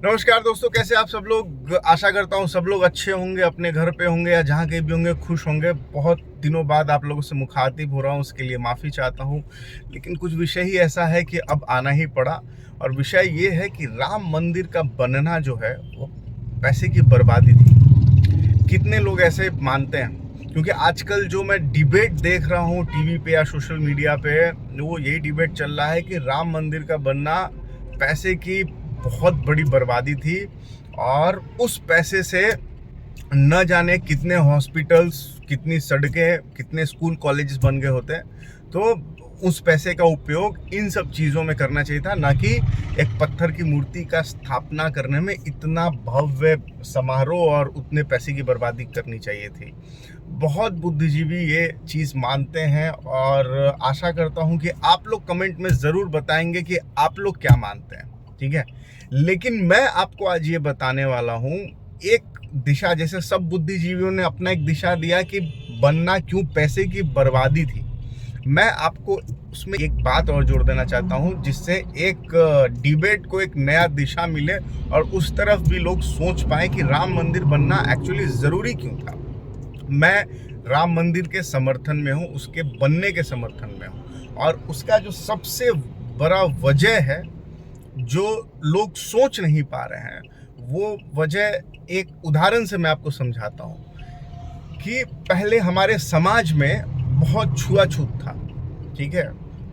नमस्कार दोस्तों, कैसे आप सब लोग। आशा करता हूँ सब लोग अच्छे होंगे, अपने घर पे होंगे या जहाँ कहीं भी होंगे खुश होंगे। बहुत दिनों बाद आप लोगों से मुखातिब हो रहा हूँ, उसके लिए माफ़ी चाहता हूँ। लेकिन कुछ विषय ही ऐसा है कि अब आना ही पड़ा। और विषय ये है कि राम मंदिर का बनना जो है वो पैसे की बर्बादी थी। कितने लोग ऐसे मानते हैं? क्योंकि आजकल जो मैं डिबेट देख रहा हूँ टीवी पे या सोशल मीडिया पे, वो यही डिबेट चल रहा है कि राम मंदिर का बनना पैसे की बहुत बड़ी बर्बादी थी। और उस पैसे से न जाने कितने हॉस्पिटल्स, कितनी सड़कें, कितने स्कूल कॉलेजेस बन गए होते। तो उस पैसे का उपयोग इन सब चीज़ों में करना चाहिए था, ना कि एक पत्थर की मूर्ति का स्थापना करने में इतना भव्य समारोह और उतने पैसे की बर्बादी करनी चाहिए थी। बहुत बुद्धिजीवी ये चीज़ मानते हैं और आशा करता हूँ कि आप लोग कमेंट में ज़रूर बताएंगे कि आप लोग क्या मानते हैं, ठीक है। लेकिन मैं आपको आज ये बताने वाला हूँ एक दिशा, जैसे सब बुद्धिजीवियों ने अपना एक दिशा दिया कि बनना क्यों पैसे की बर्बादी थी। मैं आपको उसमें एक बात और जोड़ देना चाहता हूँ, जिससे एक डिबेट को एक नया दिशा मिले और उस तरफ भी लोग सोच पाए कि राम मंदिर बनना एक्चुअली ज़रूरी क्यों था। मैं राम मंदिर के समर्थन में हूँ, उसके बनने के समर्थन में हूँ। और उसका जो सबसे बड़ा वजह है, जो लोग सोच नहीं पा रहे हैं, वो वजह एक उदाहरण से मैं आपको समझाता हूँ कि पहले हमारे समाज में बहुत छुआछूत था, ठीक है।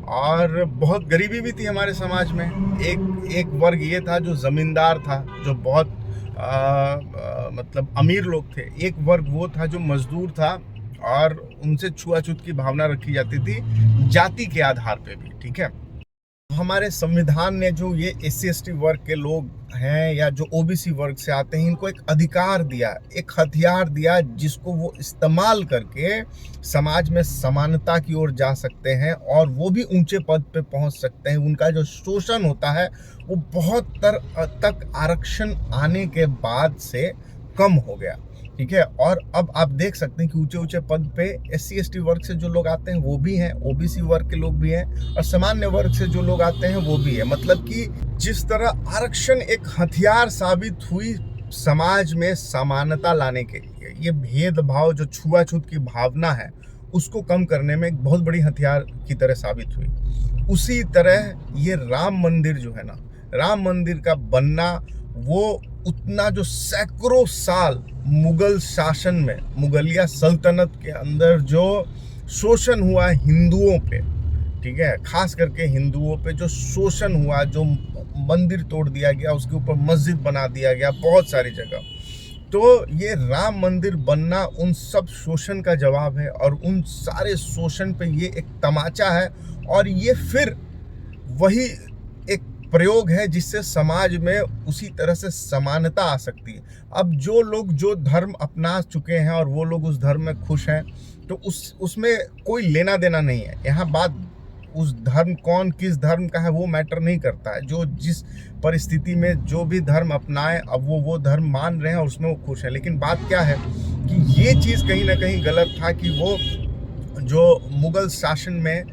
और बहुत गरीबी भी थी हमारे समाज में। एक वर्ग ये था जो ज़मींदार था, जो बहुत मतलब अमीर लोग थे। एक वर्ग वो था जो मजदूर था, और उनसे छुआछूत की भावना रखी जाती थी जाति के आधार पे भी, ठीक है। हमारे संविधान ने जो ये SC/ST वर्ग के लोग हैं या जो OBC वर्ग से आते हैं, इनको एक अधिकार दिया, एक हथियार दिया, जिसको वो इस्तेमाल करके समाज में समानता की ओर जा सकते हैं और वो भी ऊंचे पद पे पहुंच सकते हैं। उनका जो शोषण होता है वो बहुत तक आरक्षण आने के बाद से कम हो गया, ठीक है। और अब आप देख सकते हैं कि ऊंचे ऊंचे पद पे SC/ST वर्ग से जो लोग आते हैं वो भी हैं, OBC वर्ग के लोग भी हैं, और सामान्य वर्ग से जो लोग आते हैं वो भी है। मतलब कि जिस तरह आरक्षण एक हथियार साबित हुई समाज में समानता लाने के लिए, ये भेदभाव जो छुआछूत की भावना है उसको कम करने में एक बहुत बड़ी हथियार की तरह साबित हुई। उसी तरह ये राम मंदिर जो है ना, राम मंदिर का बनना, वो उतना जो सैकड़ों साल मुगल शासन में, मुगलिया सल्तनत के अंदर जो शोषण हुआ हिंदुओं पे, ठीक है, खास करके हिंदुओं पे जो शोषण हुआ, जो मंदिर तोड़ दिया गया, उसके ऊपर मस्जिद बना दिया गया बहुत सारी जगह। तो ये राम मंदिर बनना उन सब शोषण का जवाब है, और उन सारे शोषण पे ये एक तमाचा है। और ये फिर वही एक प्रयोग है जिससे समाज में उसी तरह से समानता आ सकती है। अब जो लोग जो धर्म अपना चुके हैं और वो लोग उस धर्म में खुश हैं, तो उसमें कोई लेना देना नहीं है। यहाँ बात उस धर्म, कौन किस धर्म का है वो मैटर नहीं करता है। जो जिस परिस्थिति में जो भी धर्म अपनाए, अब वो धर्म मान रहे हैं और उसमें वो खुश है। लेकिन बात क्या है कि ये चीज़ कहीं ना कहीं गलत था कि वो जो मुगल शासन में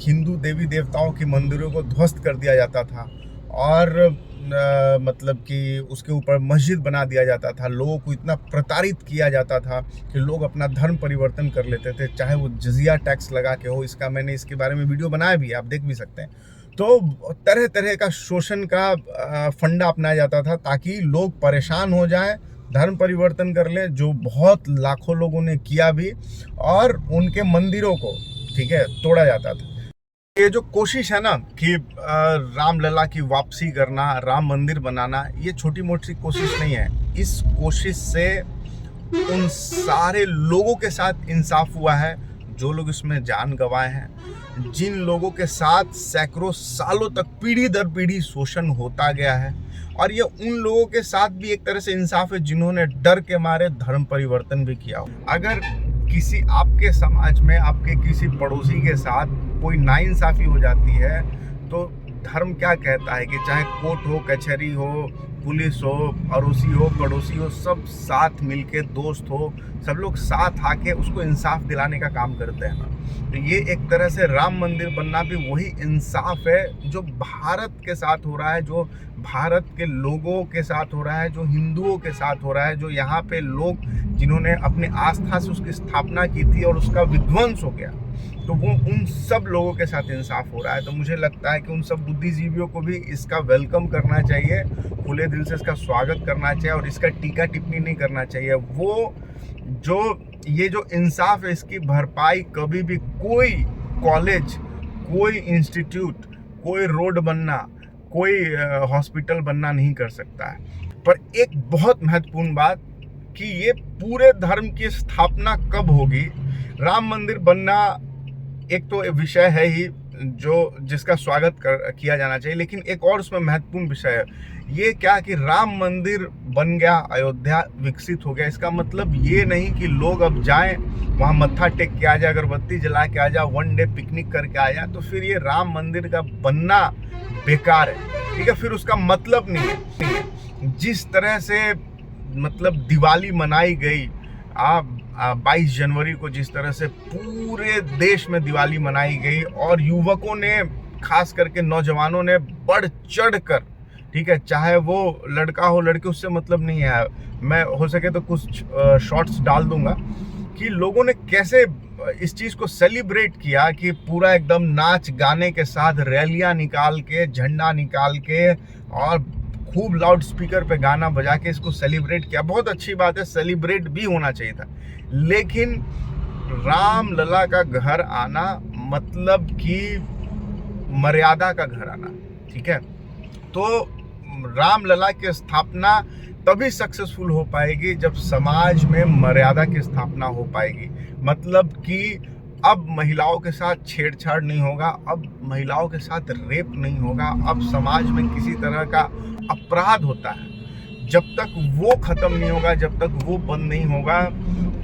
हिंदू देवी देवताओं के मंदिरों को ध्वस्त कर दिया जाता था, और मतलब कि उसके ऊपर मस्जिद बना दिया जाता था। लोगों को इतना प्रताड़ित किया जाता था कि लोग अपना धर्म परिवर्तन कर लेते थे, चाहे वो जजिया टैक्स लगा के हो। मैंने इसके बारे में वीडियो बनाया भी है, आप देख भी सकते हैं। तो तरह तरह का शोषण का फंडा अपनाया जाता था ताकि लोग परेशान हो जाएं, धर्म परिवर्तन कर लें, जो बहुत लाखों लोगों ने किया भी, और उनके मंदिरों को, ठीक है, तोड़ा जाता था। ये जो कोशिश है ना कि रामलला की वापसी करना, राम मंदिर बनाना, ये छोटी मोटी कोशिश नहीं है। इस कोशिश से उन सारे लोगों के साथ इंसाफ हुआ है जो लोग इसमें जान गंवाए हैं, जिन लोगों के साथ सैकड़ों सालों तक पीढ़ी दर पीढ़ी शोषण होता गया है। और ये उन लोगों के साथ भी एक तरह से इंसाफ है जिन्होंने डर के मारे धर्म परिवर्तन भी किया हो। अगर किसी आपके समाज में आपके किसी पड़ोसी के साथ कोई नाइंसाफी हो जाती है, तो धर्म क्या कहता है कि चाहे कोर्ट हो, कचहरी हो, पुलिस हो, अड़ोसी हो, पड़ोसी हो, सब साथ मिलके, दोस्त हो, सब लोग साथ आके उसको इंसाफ दिलाने का काम करते हैं ना। तो ये एक तरह से राम मंदिर बनना भी वही इंसाफ है जो भारत के साथ हो रहा है, जो भारत के लोगों के साथ हो रहा है, जो हिंदुओं के साथ हो रहा है, जो यहाँ पे लोग जिन्होंने अपने आस्था से उसकी स्थापना की थी और उसका विध्वंस हो गया, तो वो उन सब लोगों के साथ इंसाफ हो रहा है। तो मुझे लगता है कि उन सब बुद्धिजीवियों को भी इसका वेलकम करना चाहिए, खुले दिल से इसका स्वागत करना चाहिए और इसका टीका टिप्पणी नहीं करना चाहिए। वो जो ये जो इंसाफ है, इसकी भरपाई कभी भी कोई कॉलेज, कोई इंस्टीट्यूट, कोई रोड बनना, कोई हॉस्पिटल बनना नहीं कर सकता है। पर एक बहुत महत्वपूर्ण बात कि ये पूरे धर्म की स्थापना कब होगी, राम मंदिर बनना एक तो विषय है ही जो जिसका स्वागत किया जाना चाहिए, लेकिन एक और उसमें महत्वपूर्ण विषय है ये क्या कि राम मंदिर बन गया, अयोध्या विकसित हो गया, इसका मतलब ये नहीं कि लोग अब जाएं वहाँ मत्था टेक के आ जाए, अगरबत्ती जला के आ जाए, वन डे पिकनिक करके आ जाए, तो फिर ये राम मंदिर का बनना बेकार है। ठीक है, फिर उसका मतलब नहीं है। जिस तरह से मतलब दिवाली मनाई गई 22 जनवरी को, जिस तरह से पूरे देश में दिवाली मनाई गई और युवकों ने, खास करके नौजवानों ने बढ़ चढ़ कर, ठीक है, चाहे वो लड़का हो लड़की, उससे मतलब नहीं है, मैं हो सके तो कुछ शॉर्ट्स डाल दूंगा कि लोगों ने कैसे इस चीज़ को सेलिब्रेट किया कि पूरा एकदम नाच गाने के साथ रैलियां निकाल के, झंडा निकाल के और खूब लाउड स्पीकर पे गाना बजा के इसको सेलिब्रेट किया। बहुत अच्छी बात है, सेलिब्रेट भी होना चाहिए था, लेकिन राम लला का घर आना मतलब कि मर्यादा का घर आना। ठीक है, तो राम लला की स्थापना तभी सक्सेसफुल हो पाएगी जब समाज में मर्यादा की स्थापना हो पाएगी। मतलब कि अब महिलाओं के साथ छेड़छाड़ नहीं होगा, अब महिलाओं के साथ रेप नहीं होगा, अब समाज में किसी तरह का अपराध होता है, जब तक वो खत्म नहीं होगा, जब तक वो बंद नहीं होगा,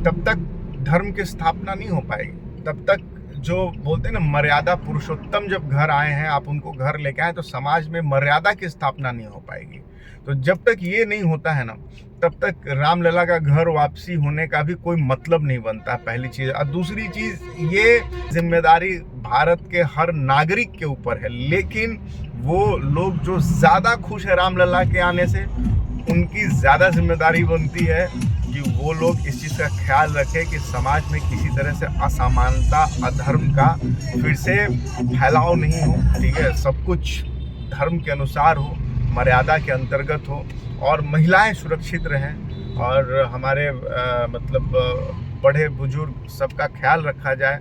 तब तक धर्म की स्थापना नहीं हो पाएगी। तब तक जो बोलते हैं ना, मर्यादा पुरुषोत्तम जब घर आए हैं, आप उनको घर लेके आए, तो समाज में मर्यादा की स्थापना नहीं हो पाएगी। तो जब तक ये नहीं होता है ना, तब तक रामलला का घर वापसी होने का भी कोई मतलब नहीं बनता, पहली चीज़। और दूसरी चीज़, ये जिम्मेदारी भारत के हर नागरिक के ऊपर है, लेकिन वो लोग जो ज़्यादा खुश है रामलला के आने से, उनकी ज़्यादा जिम्मेदारी बनती है कि वो लोग इस चीज़ का ख्याल रखें कि समाज में किसी तरह से असमानता, अधर्म का फिर से फैलाव नहीं हो। ठीक है, सब कुछ धर्म के अनुसार हो, मर्यादा के अंतर्गत हो और महिलाएं सुरक्षित रहें और हमारे मतलब बड़े बुजुर्ग सबका ख्याल रखा जाए,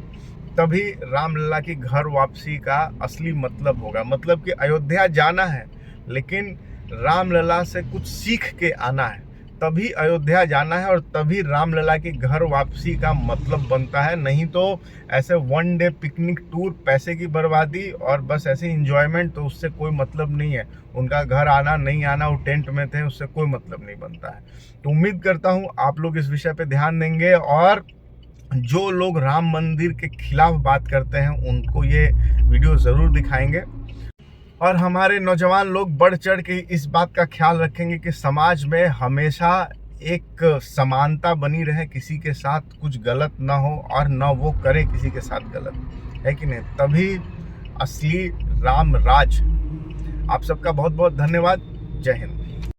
तभी रामलला की घर वापसी का असली मतलब होगा। मतलब कि अयोध्या जाना है, लेकिन रामलला से कुछ सीख के आना है, तभी अयोध्या जाना है और तभी रामलला की घर वापसी का मतलब बनता है। नहीं तो ऐसे वन डे पिकनिक टूर, पैसे की बर्बादी और बस ऐसे इंजॉयमेंट, तो उससे कोई मतलब नहीं है। उनका घर आना नहीं आना, वो टेंट में थे, उससे कोई मतलब नहीं बनता है। तो उम्मीद करता हूँ आप लोग इस विषय पे ध्यान देंगे और जो लोग राम मंदिर के खिलाफ बात करते हैं उनको ये वीडियो ज़रूर दिखाएंगे और हमारे नौजवान लोग बढ़ चढ़ के इस बात का ख्याल रखेंगे कि समाज में हमेशा एक समानता बनी रहे, किसी के साथ कुछ गलत ना हो और ना वो करे किसी के साथ गलत, है कि नहीं? तभी असली राम राज। आप सबका बहुत बहुत धन्यवाद। जय हिंद।